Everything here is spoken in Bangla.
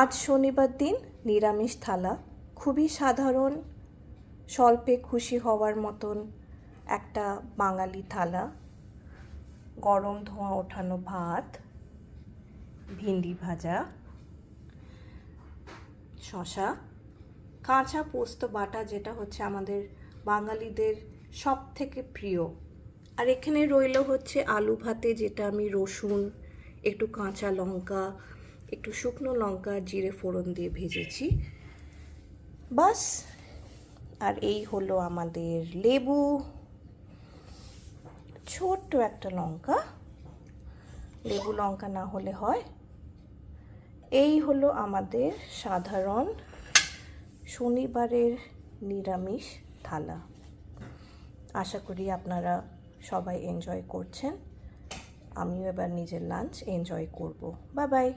আজ শনিবার দিন নিরামিষ থালা, খুবই সাধারণ, স্বল্পে খুশি হওয়ার মতন একটা বাঙালি থালা। গরম ধোঁয়া ওঠানো ভাত, ভিন্ডি ভাজা, শসা, কাঁচা পোস্ত বাটা, যেটা হচ্ছে আমাদের বাঙালিদের সব থেকে প্রিয়। আর এখানে রইল হচ্ছে আলু ভাতে, যেটা আমি রসুন, একটু কাঁচা লঙ্কা, একটু শুকনো লঙ্কা, জিরে ফোড়ন দিয়ে ভেজেছি, বাস। আর এই হলো আমাদের লেবু, ছোট্ট একটা লঙ্কা, লেবু লঙ্কা না হলে হয়। এই হলো আমাদের সাধারণ শনিবারের নিরামিষ থালা। আশা করি আপনারা সবাই এনজয় করছেন। আমিও এবার নিজের লাঞ্চ এনজয় করব। Bye bye.